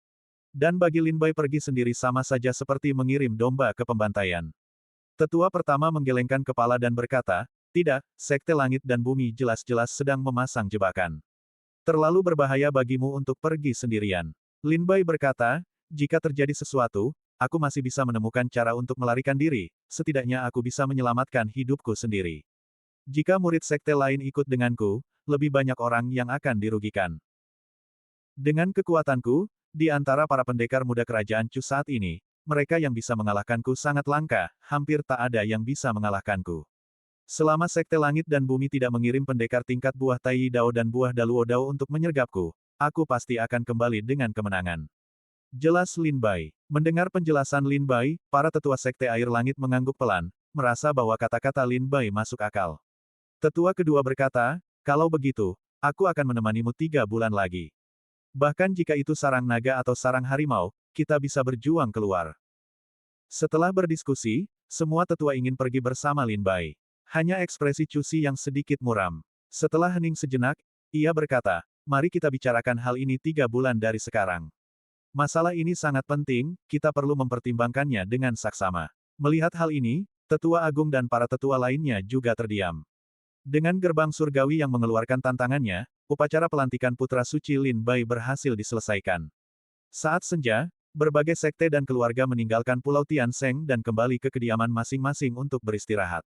Dan bagi Lin Bai pergi sendiri sama saja seperti mengirim domba ke pembantaian. Tetua pertama menggelengkan kepala dan berkata, tidak, Sekte Langit dan Bumi jelas-jelas sedang memasang jebakan. Terlalu berbahaya bagimu untuk pergi sendirian. Lin Bai berkata, jika terjadi sesuatu, aku masih bisa menemukan cara untuk melarikan diri, setidaknya aku bisa menyelamatkan hidupku sendiri. Jika murid sekte lain ikut denganku, lebih banyak orang yang akan dirugikan. Dengan kekuatanku, di antara para pendekar muda kerajaan Chu saat ini, mereka yang bisa mengalahkanku sangat langka, hampir tak ada yang bisa mengalahkanku. Selama Sekte Langit dan Bumi tidak mengirim pendekar tingkat buah Taiyi Dao dan buah Daluo Dao untuk menyergapku, aku pasti akan kembali dengan kemenangan. Jelas Lin Bai. Mendengar penjelasan Lin Bai, para tetua Sekte Air Langit mengangguk pelan, merasa bahwa kata-kata Lin Bai masuk akal. Tetua kedua berkata, kalau begitu, aku akan menemanimu 3 bulan lagi. Bahkan jika itu sarang naga atau sarang harimau, kita bisa berjuang keluar. Setelah berdiskusi, semua tetua ingin pergi bersama Lin Bai. Hanya ekspresi Chu Si yang sedikit muram. Setelah hening sejenak, ia berkata, mari kita bicarakan hal ini 3 bulan dari sekarang. Masalah ini sangat penting, kita perlu mempertimbangkannya dengan saksama. Melihat hal ini, Tetua Agung dan para tetua lainnya juga terdiam. Dengan gerbang surgawi yang mengeluarkan tantangannya, upacara pelantikan Putra Suci Lin Bai berhasil diselesaikan. Saat senja, berbagai sekte dan keluarga meninggalkan Pulau Tianseng dan kembali ke kediaman masing-masing untuk beristirahat.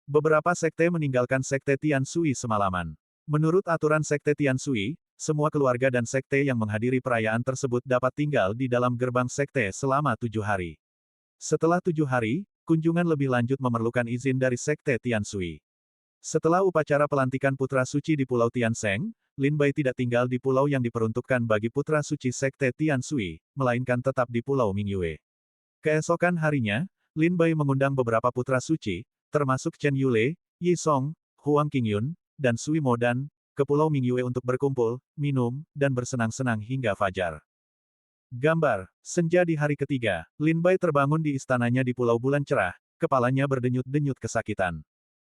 Beberapa sekte meninggalkan Sekte Tianshui semalaman. Menurut aturan Sekte Tianshui, semua keluarga dan sekte yang menghadiri perayaan tersebut dapat tinggal di dalam gerbang sekte selama 7 hari. Setelah 7 hari, kunjungan lebih lanjut memerlukan izin dari sekte Tianshui. Setelah upacara pelantikan putra suci di Pulau Tianseng, Lin Bai tidak tinggal di pulau yang diperuntukkan bagi putra suci sekte Tianshui, melainkan tetap di Pulau Mingyue. Keesokan harinya, Lin Bai mengundang beberapa putra suci, termasuk Chen Yule, Yi Song, Huang Qingyun, dan Sui Modan, ke Pulau Mingyue untuk berkumpul, minum, dan bersenang-senang hingga fajar. Gambar, senja di hari ketiga, Lin Bai terbangun di istananya di Pulau Bulan Cerah, kepalanya berdenyut-denyut kesakitan.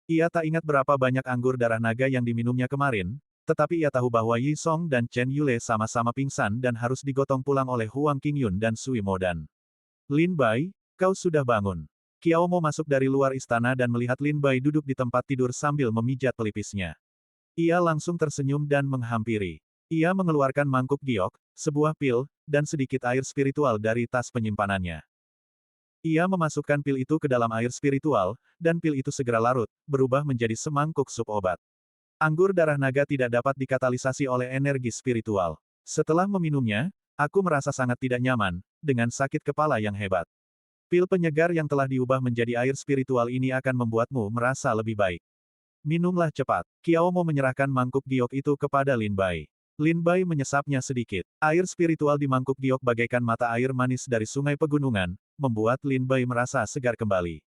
Ia tak ingat berapa banyak anggur darah naga yang diminumnya kemarin, tetapi ia tahu bahwa Yi Song dan Chen Yule sama-sama pingsan dan harus digotong pulang oleh Huang Qingyun dan Sui Modan. Lin Bai, kau sudah bangun. Qiao Mo masuk dari luar istana dan melihat Lin Bai duduk di tempat tidur sambil memijat pelipisnya. Ia langsung tersenyum dan menghampiri. Ia mengeluarkan mangkuk giok, sebuah pil, dan sedikit air spiritual dari tas penyimpanannya. Ia memasukkan pil itu ke dalam air spiritual, dan pil itu segera larut, berubah menjadi semangkuk sup obat. Anggur darah naga tidak dapat dikatalisasi oleh energi spiritual. Setelah meminumnya, aku merasa sangat tidak nyaman, dengan sakit kepala yang hebat. Pil penyegar yang telah diubah menjadi air spiritual ini akan membuatmu merasa lebih baik. Minumlah cepat. Qiao Mo menyerahkan mangkuk giok itu kepada Lin Bai. Lin Bai menyesapnya sedikit. Air spiritual di mangkuk giok bagaikan mata air manis dari sungai pegunungan, membuat Lin Bai merasa segar kembali.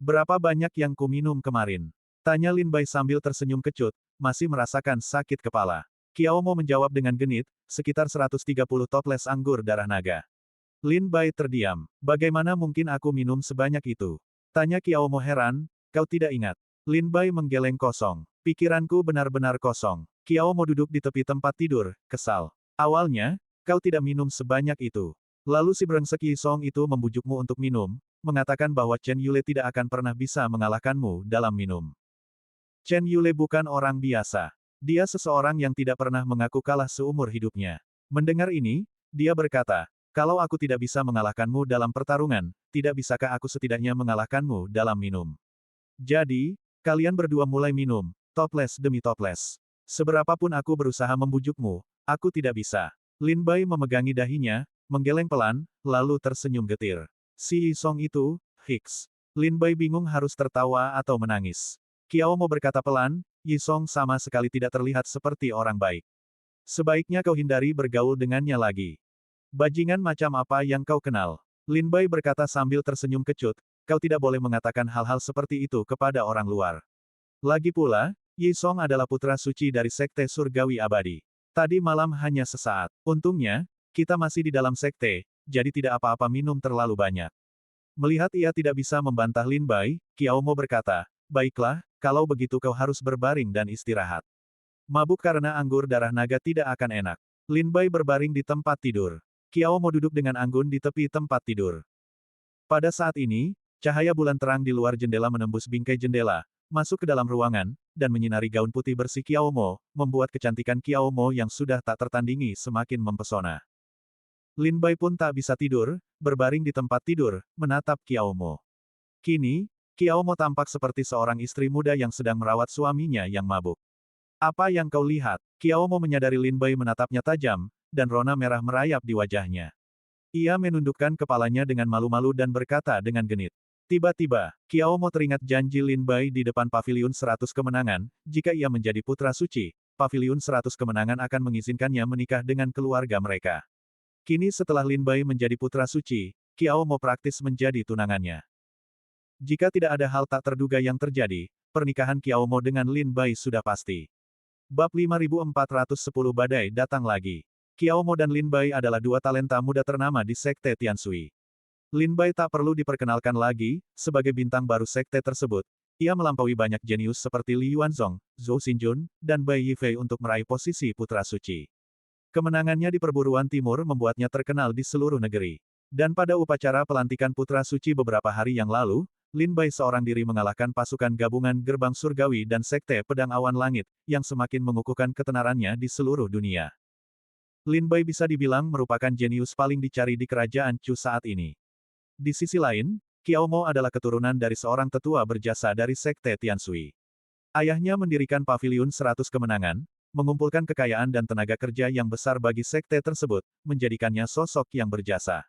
Berapa banyak yang kuminum kemarin? Tanya Lin Bai sambil tersenyum kecut, masih merasakan sakit kepala. Qiao Mo menjawab dengan genit, sekitar 130 toples anggur darah naga. Lin Bai terdiam. Bagaimana mungkin aku minum sebanyak itu? Tanya Qiao Mo heran, kau tidak ingat. Lin Bai menggeleng kosong. Pikiranku benar-benar kosong. Qiao Mo duduk di tepi tempat tidur, kesal. Awalnya, kau tidak minum sebanyak itu. Lalu si brengsek Yi Song itu membujukmu untuk minum, mengatakan bahwa Chen Yule tidak akan pernah bisa mengalahkanmu dalam minum. Chen Yule bukan orang biasa. Dia seseorang yang tidak pernah mengaku kalah seumur hidupnya. Mendengar ini, dia berkata, kalau aku tidak bisa mengalahkanmu dalam pertarungan, tidak bisakah aku setidaknya mengalahkanmu dalam minum? Jadi, kalian berdua mulai minum, toples demi toples. Seberapapun aku berusaha membujukmu, aku tidak bisa. Lin Bai memegangi dahinya, menggeleng pelan, lalu tersenyum getir. Si Yi Song itu, Hicks. Lin Bai bingung harus tertawa atau menangis. Qiao Mo berkata pelan, Yi Song sama sekali tidak terlihat seperti orang baik. Sebaiknya kau hindari bergaul dengannya lagi. Bajingan macam apa yang kau kenal? Lin Bai berkata sambil tersenyum kecut, kau tidak boleh mengatakan hal-hal seperti itu kepada orang luar. Lagi pula, Yi Song adalah putra suci dari Sekte Surgawi Abadi. Tadi malam hanya sesaat. Untungnya, kita masih di dalam sekte, jadi tidak apa-apa minum terlalu banyak. Melihat ia tidak bisa membantah Lin Bai, Qiao Mo berkata, baiklah, kalau begitu kau harus berbaring dan istirahat. Mabuk karena anggur darah naga tidak akan enak. Lin Bai berbaring di tempat tidur. Qiao Mo duduk dengan anggun di tepi tempat tidur. Pada saat ini, cahaya bulan terang di luar jendela menembus bingkai jendela, masuk ke dalam ruangan, dan menyinari gaun putih bersih Qiao Mo, membuat kecantikan Qiao Mo yang sudah tak tertandingi semakin mempesona. Lin Bai pun tak bisa tidur, berbaring di tempat tidur, menatap Qiao Mo. Kini, Qiao Mo tampak seperti seorang istri muda yang sedang merawat suaminya yang mabuk. Apa yang kau lihat? Qiao Mo menyadari Lin Bai menatapnya tajam, dan rona merah merayap di wajahnya. Ia menundukkan kepalanya dengan malu-malu dan berkata dengan genit. Tiba-tiba, Qiao Mo teringat janji Lin Bai di depan Paviliun 100 Kemenangan, jika ia menjadi putra suci, Paviliun 100 Kemenangan akan mengizinkannya menikah dengan keluarga mereka. Kini setelah Lin Bai menjadi putra suci, Qiao Mo praktis menjadi tunangannya. Jika tidak ada hal tak terduga yang terjadi, pernikahan Qiao Mo dengan Lin Bai sudah pasti. Bab 5410 Badai datang lagi. Qiao Mo dan Lin Bai adalah dua talenta muda ternama di Sekte Tianshui. Lin Bai tak perlu diperkenalkan lagi, sebagai bintang baru sekte tersebut. Ia melampaui banyak jenius seperti Li Yuanzong, Zhou Xinjun, dan Bai Yifei untuk meraih posisi putra suci. Kemenangannya di perburuan timur membuatnya terkenal di seluruh negeri. Dan pada upacara pelantikan putra suci beberapa hari yang lalu, Lin Bai seorang diri mengalahkan pasukan gabungan Gerbang Surgawi dan Sekte Pedang Awan Langit, yang semakin mengukuhkan ketenarannya di seluruh dunia. Lin Bai bisa dibilang merupakan jenius paling dicari di kerajaan Chu saat ini. Di sisi lain, Qiao Mo adalah keturunan dari seorang tetua berjasa dari Sekte Tianshui. Ayahnya mendirikan Paviliun 100 Kemenangan, mengumpulkan kekayaan dan tenaga kerja yang besar bagi sekte tersebut, menjadikannya sosok yang berjasa.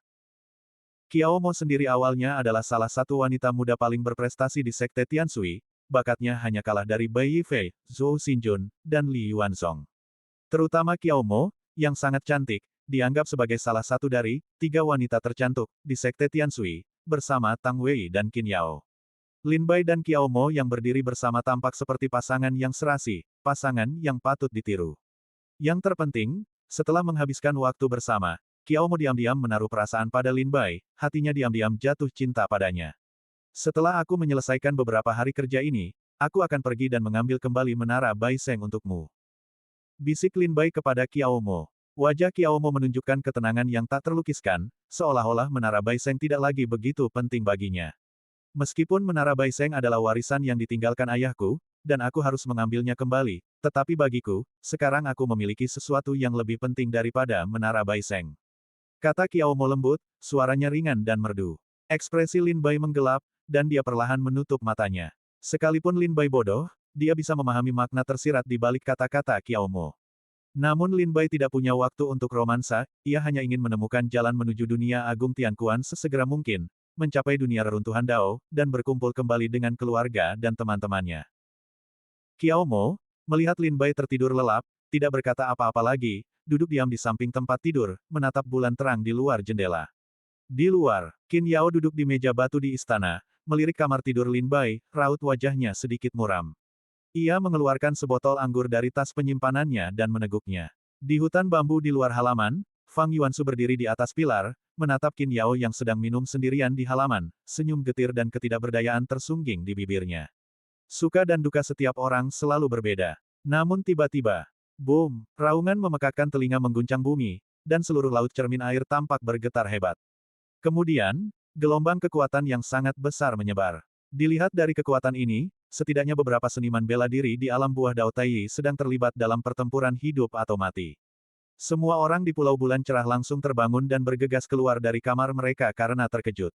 Qiao Mo sendiri awalnya adalah salah satu wanita muda paling berprestasi di sekte Tianshui, bakatnya hanya kalah dari Bai Yifei, Zhou Xinjun, dan Li Yuanzong. Terutama Qiao Mo, yang sangat cantik, dianggap sebagai salah satu dari 3 wanita tercantik di sekte Tianshui, bersama Tang Wei dan Qin Yao. Lin Bai dan Qiao Mo yang berdiri bersama tampak seperti pasangan yang serasi, pasangan yang patut ditiru. Yang terpenting, setelah menghabiskan waktu bersama, Qiao Mo diam-diam menaruh perasaan pada Lin Bai, hatinya diam-diam jatuh cinta padanya. Setelah aku menyelesaikan beberapa hari kerja ini, aku akan pergi dan mengambil kembali menara Bai Seng untukmu. Bisik Lin Bai kepada Qiao Mo. Wajah Qiao Mo menunjukkan ketenangan yang tak terlukiskan, seolah-olah menara Bai Seng tidak lagi begitu penting baginya. Meskipun menara Bai Seng adalah warisan yang ditinggalkan ayahku, dan aku harus mengambilnya kembali, tetapi bagiku, sekarang aku memiliki sesuatu yang lebih penting daripada menara Bai Seng. Kata Qiao Mo lembut, suaranya ringan dan merdu. Ekspresi Lin Bai menggelap, dan dia perlahan menutup matanya. Sekalipun Lin Bai bodoh, dia bisa memahami makna tersirat di balik kata-kata Qiao Mo. Namun Lin Bai tidak punya waktu untuk romansa, ia hanya ingin menemukan jalan menuju dunia agung Tianquan sesegera mungkin, mencapai dunia reruntuhan Dao, dan berkumpul kembali dengan keluarga dan teman-temannya. Qiao Mo, melihat Lin Bai tertidur lelap, tidak berkata apa-apa lagi, duduk diam di samping tempat tidur, menatap bulan terang di luar jendela. Di luar, Qin Yao duduk di meja batu di istana, melirik kamar tidur Lin Bai, raut wajahnya sedikit muram. Ia mengeluarkan sebotol anggur dari tas penyimpanannya dan meneguknya. Di hutan bambu di luar halaman, Fang Yuansu berdiri di atas pilar, menatap Qin Yao yang sedang minum sendirian di halaman, senyum getir dan ketidakberdayaan tersungging di bibirnya. Suka dan duka setiap orang selalu berbeda. Namun tiba-tiba, boom, raungan memekakkan telinga mengguncang bumi, dan seluruh laut cermin air tampak bergetar hebat. Kemudian, gelombang kekuatan yang sangat besar menyebar. Dilihat dari kekuatan ini, setidaknya beberapa seniman bela diri di alam buah Dao Tai sedang terlibat dalam pertempuran hidup atau mati. Semua orang di Pulau Bulan Cerah langsung terbangun dan bergegas keluar dari kamar mereka karena terkejut.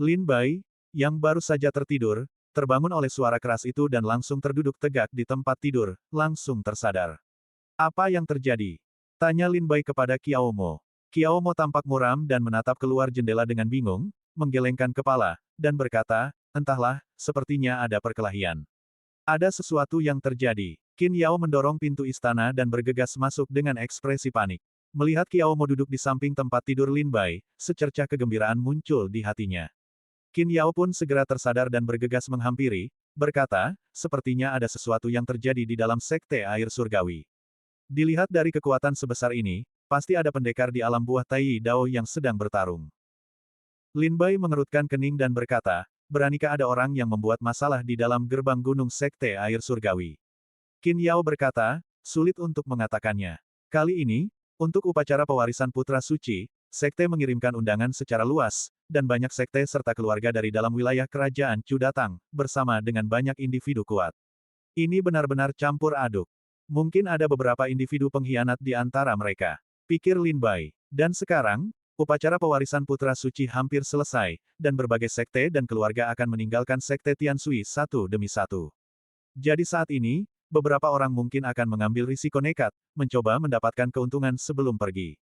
Lin Bai, yang baru saja tertidur, terbangun oleh suara keras itu dan langsung terduduk tegak di tempat tidur, langsung tersadar. Apa yang terjadi? Tanya Lin Bai kepada Qiao Mo. Qiao Mo tampak muram dan menatap keluar jendela dengan bingung, menggelengkan kepala, dan berkata, entahlah, sepertinya ada perkelahian. Ada sesuatu yang terjadi. Qin Yao mendorong pintu istana dan bergegas masuk dengan ekspresi panik. Melihat Qiao Mo duduk di samping tempat tidur Lin Bai, secercah kegembiraan muncul di hatinya. Qin Yao pun segera tersadar dan bergegas menghampiri, berkata, sepertinya ada sesuatu yang terjadi di dalam sekte air surgawi. Dilihat dari kekuatan sebesar ini, pasti ada pendekar di alam buah Tai Dao yang sedang bertarung. Lin Bai mengerutkan kening dan berkata, beranikah ada orang yang membuat masalah di dalam gerbang gunung sekte air surgawi? Qin Yao berkata, sulit untuk mengatakannya. Kali ini, untuk upacara pewarisan putra suci, sekte mengirimkan undangan secara luas, dan banyak sekte serta keluarga dari dalam wilayah kerajaan Chu datang, bersama dengan banyak individu kuat. Ini benar-benar campur aduk. Mungkin ada beberapa individu pengkhianat di antara mereka. Pikir Lin Bai. Dan sekarang, upacara pewarisan putra suci hampir selesai, dan berbagai sekte dan keluarga akan meninggalkan sekte Tianshui satu demi satu. Jadi saat ini, beberapa orang mungkin akan mengambil risiko nekat, mencoba mendapatkan keuntungan sebelum pergi.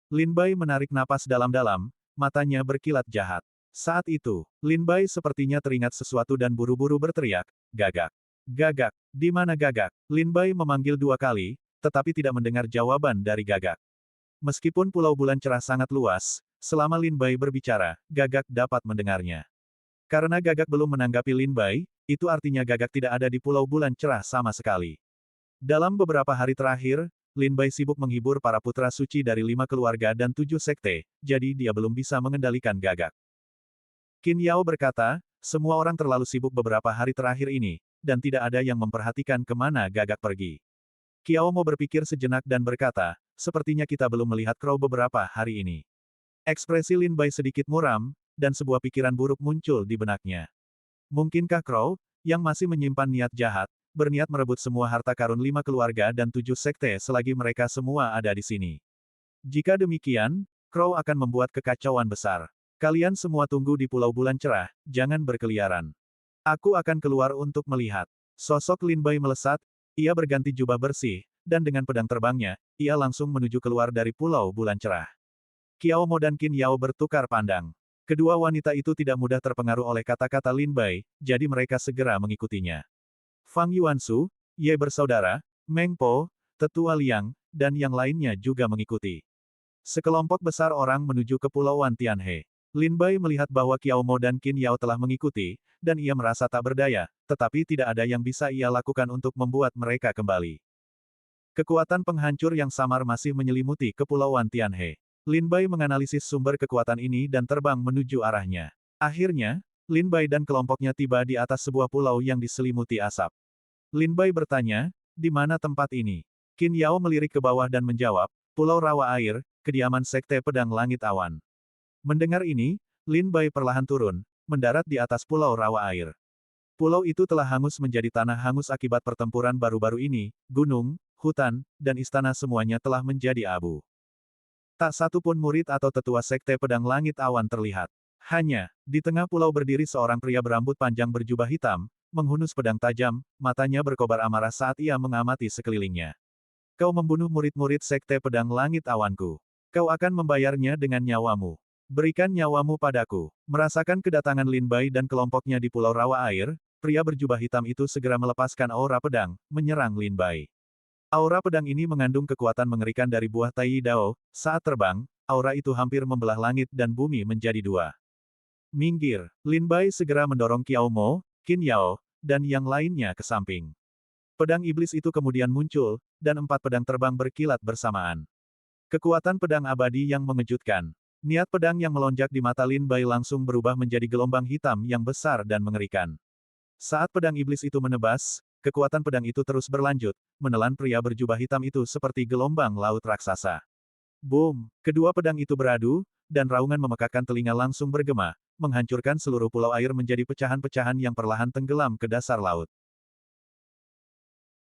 Lin Bai menarik napas dalam-dalam, matanya berkilat jahat. Saat itu, Lin Bai sepertinya teringat sesuatu dan buru-buru berteriak, gagak. Gagak, di mana Gagak? Lin Bai memanggil 2 kali, tetapi tidak mendengar jawaban dari Gagak. Meskipun Pulau Bulan Cerah sangat luas, selama Lin Bai berbicara, Gagak dapat mendengarnya. Karena Gagak belum menanggapi Lin Bai, itu artinya Gagak tidak ada di Pulau Bulan Cerah sama sekali. Dalam beberapa hari terakhir, Lin Bai sibuk menghibur para putra suci dari 5 keluarga dan 7 sekte, jadi dia belum bisa mengendalikan Gagak. Qin Yao berkata, semua orang terlalu sibuk beberapa hari terakhir ini, dan tidak ada yang memperhatikan kemana Gagak pergi. Qiao Mo berpikir sejenak dan berkata, sepertinya kita belum melihat Crow beberapa hari ini. Ekspresi Lin Bai sedikit muram, dan sebuah pikiran buruk muncul di benaknya. Mungkinkah Crow, yang masih menyimpan niat jahat, berniat merebut semua harta karun 5 keluarga dan 7 sekte selagi mereka semua ada di sini? Jika demikian, Crow akan membuat kekacauan besar. Kalian semua tunggu di Pulau Bulan Cerah, jangan berkeliaran. Aku akan keluar untuk melihat. Sosok Lin Bai melesat, ia berganti jubah bersih, dan dengan pedang terbangnya, ia langsung menuju keluar dari Pulau Bulan Cerah. Qiao Mo dan Qin Yao bertukar pandang. Kedua wanita itu tidak mudah terpengaruh oleh kata-kata Lin Bai, jadi mereka segera mengikutinya. Fang Yuansu, Ye bersaudara, Meng Po, Tetua Liang, dan yang lainnya juga mengikuti. Sekelompok besar orang menuju ke Pulauan Tianhe. Lin Bai melihat bahwa Qiao Mo dan Qin Yao telah mengikuti, dan ia merasa tak berdaya, tetapi tidak ada yang bisa ia lakukan untuk membuat mereka kembali. Kekuatan penghancur yang samar masih menyelimuti Kepulauan Tianhe. Lin Bai menganalisis sumber kekuatan ini dan terbang menuju arahnya. Akhirnya, Lin Bai dan kelompoknya tiba di atas sebuah pulau yang diselimuti asap. Lin Bai bertanya, di mana tempat ini? Qin Yao melirik ke bawah dan menjawab, Pulau Rawa Air, kediaman Sekte Pedang Langit Awan. Mendengar ini, Lin Bai perlahan turun, mendarat di atas Pulau Rawa Air. Pulau itu telah hangus menjadi tanah hangus akibat pertempuran baru-baru ini, gunung, hutan, dan istana semuanya telah menjadi abu. Tak satu pun murid atau tetua Sekte Pedang Langit Awan terlihat. Hanya, di tengah pulau berdiri seorang pria berambut panjang berjubah hitam, menghunus pedang tajam, matanya berkobar amarah saat ia mengamati sekelilingnya. Kau membunuh murid-murid Sekte Pedang Langit Awanku. Kau akan membayarnya dengan nyawamu. Berikan nyawamu padaku. Merasakan kedatangan Lin Bai dan kelompoknya di Pulau Rawa Air, pria berjubah hitam itu segera melepaskan aura pedang, menyerang Lin Bai. Aura pedang ini mengandung kekuatan mengerikan dari buah Tai Dao. Saat terbang, aura itu hampir membelah langit dan bumi menjadi dua. Minggir, Lin Bai segera mendorong Qiao Mo, Qin Yao, dan yang lainnya ke samping. Pedang iblis itu kemudian muncul, dan 4 pedang terbang berkilat bersamaan. Kekuatan pedang abadi yang mengejutkan. Niat pedang yang melonjak di mata Lin Bai langsung berubah menjadi gelombang hitam yang besar dan mengerikan. Saat pedang iblis itu menebas, kekuatan pedang itu terus berlanjut, menelan pria berjubah hitam itu seperti gelombang laut raksasa. Boom! Kedua pedang itu beradu, dan raungan memekakkan telinga langsung bergema, menghancurkan seluruh pulau air menjadi pecahan-pecahan yang perlahan tenggelam ke dasar laut.